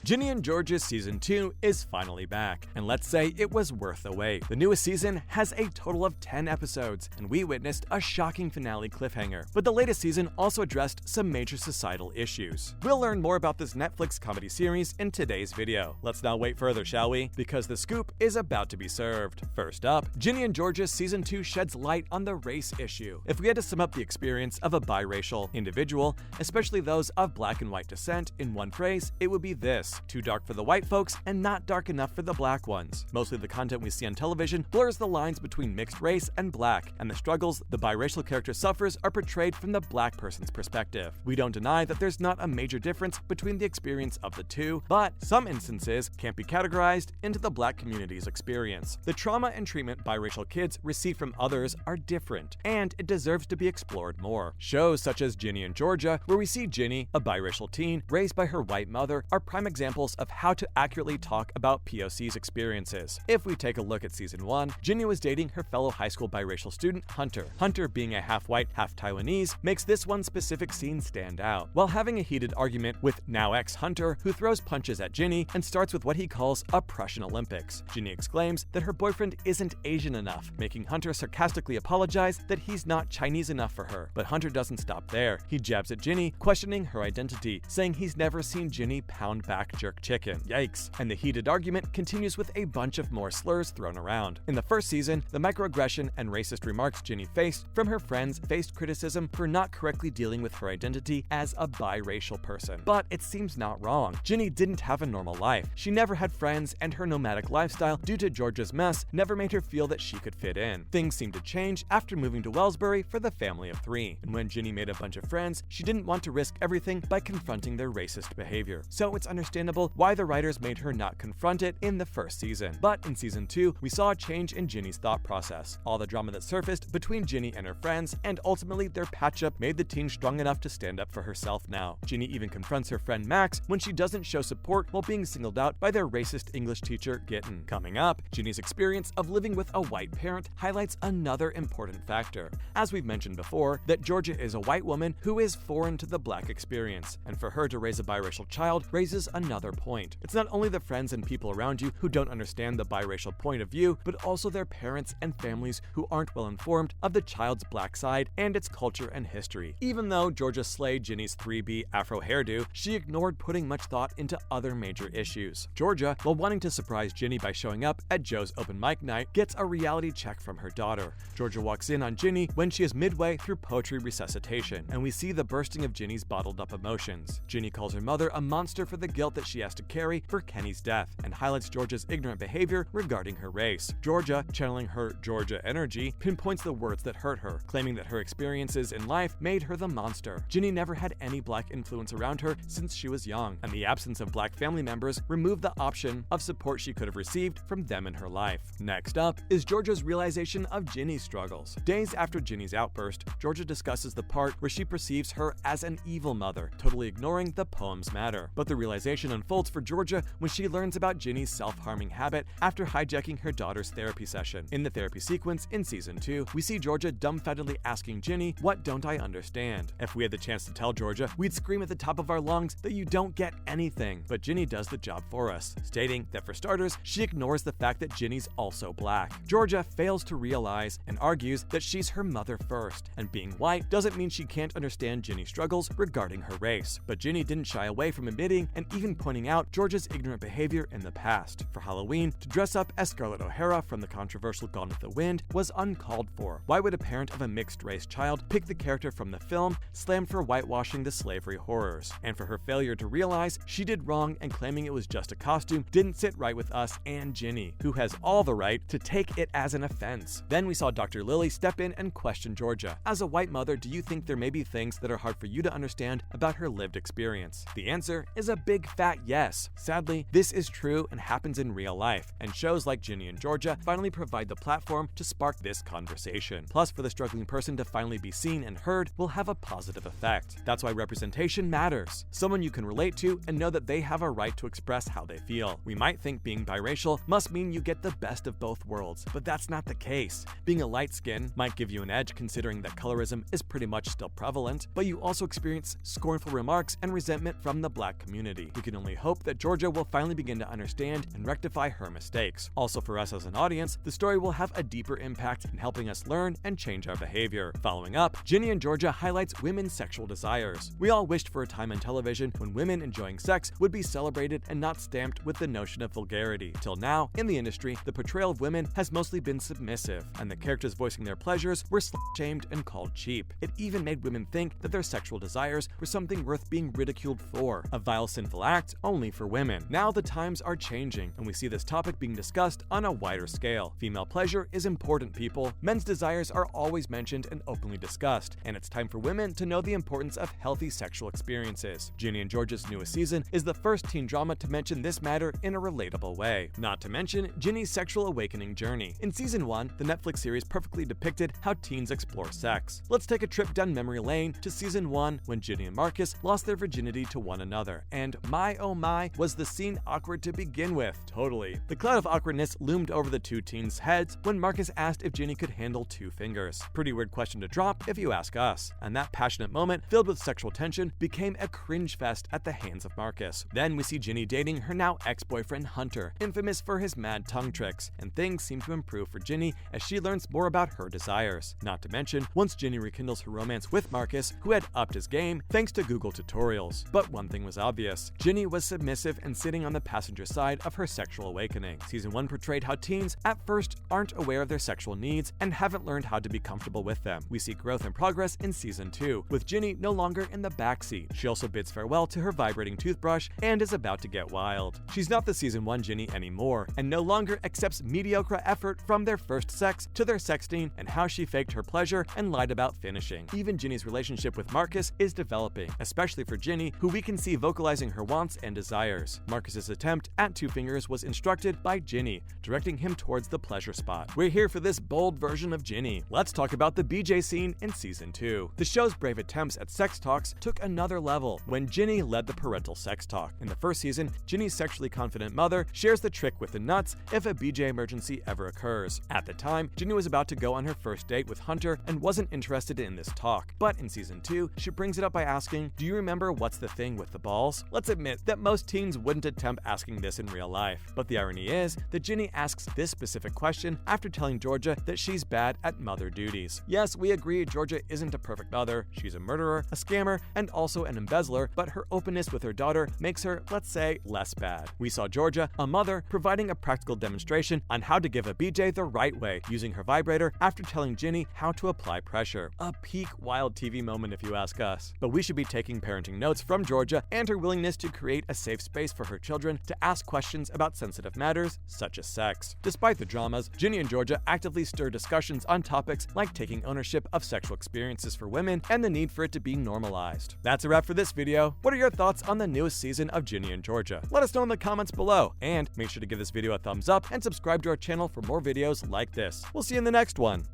Ginny and George's Season 2 is finally back, and let's say it was worth the wait. The newest season has a total of 10 episodes, and we witnessed a shocking finale cliffhanger. But the latest season also addressed some major societal issues. We'll learn more about this Netflix comedy series in today's video. Let's not wait further, shall we? Because the scoop is about to be served. First up, Ginny and George's Season 2 sheds light on the race issue. If we had to sum up the experience of a biracial individual, especially those of black and white descent, in one phrase, it would be this: too dark for the white folks and not dark enough for the black ones. Mostly the content we see on television blurs the lines between mixed race and black, and the struggles the biracial character suffers are portrayed from the black person's perspective. We don't deny that there's not a major difference between the experience of the two, but some instances can't be categorized into the black community's experience. The trauma and treatment biracial kids receive from others are different, and it deserves to be explored more. Shows such as Ginny and Georgia, where we see Ginny, a biracial teen raised by her white mother, are prime examples of how to accurately talk about POC's experiences. If we take a look at Season 1, Ginny was dating her fellow high school biracial student, Hunter. Hunter, being a half-white, half-Taiwanese, makes this one specific scene stand out. While having a heated argument with now ex-Hunter, who throws punches at Ginny and starts with what he calls a Prussian Olympics. Ginny exclaims that her boyfriend isn't Asian enough, making Hunter sarcastically apologize that he's not Chinese enough for her. But Hunter doesn't stop there. He jabs at Ginny, questioning her identity, saying he's never seen Ginny pound back jerk chicken. Yikes. And the heated argument continues with a bunch of more slurs thrown around. In the first season, the microaggression and racist remarks Ginny faced from her friends faced criticism for not correctly dealing with her identity as a biracial person. But it seems not wrong. Ginny didn't have a normal life. She never had friends, and her nomadic lifestyle due to Georgia's mess never made her feel that she could fit in. Things seemed to change after moving to Wellsbury for the family of 3. And when Ginny made a bunch of friends, she didn't want to risk everything by confronting their racist behavior. So it's understandable why the writers made her not confront it in the first season. But in Season 2, we saw a change in Ginny's thought process. All the drama that surfaced between Ginny and her friends, and ultimately their patch-up, made the teen strong enough to stand up for herself now. Ginny even confronts her friend Max when she doesn't show support while being singled out by their racist English teacher, Gitten. Coming up, Ginny's experience of living with a white parent highlights another important factor. As we've mentioned before, that Georgia is a white woman who is foreign to the black experience, and for her to raise a biracial child raises another point. It's not only the friends and people around you who don't understand the biracial point of view, but also their parents and families who aren't well informed of the child's black side and its culture and history. Even though Georgia slayed Ginny's 3B afro hairdo, she ignored putting much thought into other major issues. Georgia, while wanting to surprise Ginny by showing up at Joe's open mic night, gets a reality check from her daughter. Georgia walks in on Ginny when she is midway through poetry resuscitation, and we see the bursting of Ginny's bottled up emotions. Ginny calls her mother a monster for the guilt that she has to carry for Kenny's death, and highlights Georgia's ignorant behavior regarding her race. Georgia, channeling her Georgia energy, pinpoints the words that hurt her, claiming that her experiences in life made her the monster. Ginny never had any black influence around her since she was young, and the absence of black family members removed the option of support she could have received from them in her life. Next up is Georgia's realization of Ginny's struggles. Days after Ginny's outburst, Georgia discusses the part where she perceives her as an evil mother, totally ignoring the poem's matter. But the realization unfolds for Georgia when she learns about Ginny's self-harming habit after hijacking her daughter's therapy session. In the therapy sequence in Season 2, we see Georgia dumbfoundedly asking Ginny, "What don't I understand?" If we had the chance to tell Georgia, we'd scream at the top of our lungs that you don't get anything. But Ginny does the job for us, stating that for starters, she ignores the fact that Ginny's also black. Georgia fails to realize and argues that she's her mother first, and being white doesn't mean she can't understand Ginny's struggles regarding her race. But Ginny didn't shy away from admitting and even pointing out Georgia's ignorant behavior in the past. For Halloween, to dress up as Scarlett O'Hara from the controversial Gone with the Wind was uncalled for. Why would a parent of a mixed-race child pick the character from the film, slammed for whitewashing the slavery horrors? And for her failure to realize she did wrong and claiming it was just a costume didn't sit right with us and Ginny, who has all the right to take it as an offense. Then we saw Dr. Lily step in and question Georgia. As a white mother, do you think there may be things that are hard for you to understand about her lived experience? The answer is a big fat yes. Sadly, this is true and happens in real life, and shows like Ginny and Georgia finally provide the platform to spark this conversation. Plus, for the struggling person to finally be seen and heard will have a positive effect. That's why representation matters. Someone you can relate to and know that they have a right to express how they feel. We might think being biracial must mean you get the best of both worlds, but that's not the case. Being a light skin might give you an edge considering that colorism is pretty much still prevalent, but you also experience scornful remarks and resentment from the black community. We could can only hope that Georgia will finally begin to understand and rectify her mistakes. Also for us as an audience, the story will have a deeper impact in helping us learn and change our behavior. Following up, Ginny and Georgia highlights women's sexual desires. We all wished for a time on television when women enjoying sex would be celebrated and not stamped with the notion of vulgarity. Till now, in the industry, the portrayal of women has mostly been submissive, and the characters voicing their pleasures were shamed and called cheap. It even made women think that their sexual desires were something worth being ridiculed for, a vile sinful act only for women. Now the times are changing, and we see this topic being discussed on a wider scale. Female pleasure is important, people. Men's desires are always mentioned and openly discussed, and it's time for women to know the importance of healthy sexual experiences. Ginny and Georgia's newest season is the first teen drama to mention this matter in a relatable way. Not to mention Ginny's sexual awakening journey. In season 1, the Netflix series perfectly depicted how teens explore sex. Let's take a trip down memory lane to season 1 when Ginny and Marcus lost their virginity to one another. And my oh my, was the scene awkward to begin with. Totally. The cloud of awkwardness loomed over the two teens' heads when Marcus asked if Ginny could handle 2 fingers. Pretty weird question to drop if you ask us. And that passionate moment, filled with sexual tension, became a cringe fest at the hands of Marcus. Then we see Ginny dating her now ex-boyfriend Hunter, infamous for his mad tongue tricks, and things seem to improve for Ginny as she learns more about her desires. Not to mention, once Ginny rekindles her romance with Marcus, who had upped his game thanks to Google tutorials. But one thing was obvious. Ginny was submissive and sitting on the passenger side of her sexual awakening. Season 1 portrayed how teens, at first, aren't aware of their sexual needs and haven't learned how to be comfortable with them. We see growth and progress in Season 2, with Ginny no longer in the backseat. She also bids farewell to her vibrating toothbrush and is about to get wild. She's not the Season 1 Ginny anymore, and no longer accepts mediocre effort from their first sex to their sexting and how she faked her pleasure and lied about finishing. Even Ginny's relationship with Marcus is developing, especially for Ginny, who we can see vocalizing her wants and desires. Marcus's attempt at 2 fingers was instructed by Ginny, directing him towards the pleasure spot. We're here for this bold version of Ginny. Let's talk about the BJ scene in Season 2. The show's brave attempts at sex talks took another level when Ginny led the parental sex talk. In the first season, Ginny's sexually confident mother shares the trick with the nuts if a BJ emergency ever occurs. At the time, Ginny was about to go on her first date with Hunter and wasn't interested in this talk. But in Season 2, she brings it up by asking, "Do you remember what's the thing with the balls?" Let's admit that most teens wouldn't attempt asking this in real life. But the irony is that Ginny asks this specific question after telling Georgia that she's bad at mother duties. Yes, we agree Georgia isn't a perfect mother. She's a murderer, a scammer, and also an embezzler, but her openness with her daughter makes her, let's say, less bad. We saw Georgia, a mother, providing a practical demonstration on how to give a BJ the right way using her vibrator after telling Ginny how to apply pressure. A peak wild TV moment if you ask us. But we should be taking parenting notes from Georgia and her willingness to create a safe space for her children to ask questions about sensitive matters such as sex. Despite the dramas, Ginny and Georgia actively stir discussions on topics like taking ownership of sexual experiences for women and the need for it to be normalized. That's a wrap for this video. What are your thoughts on the newest season of Ginny and Georgia? Let us know in the comments below, and make sure to give this video a thumbs up and subscribe to our channel for more videos like this. We'll see you in the next one.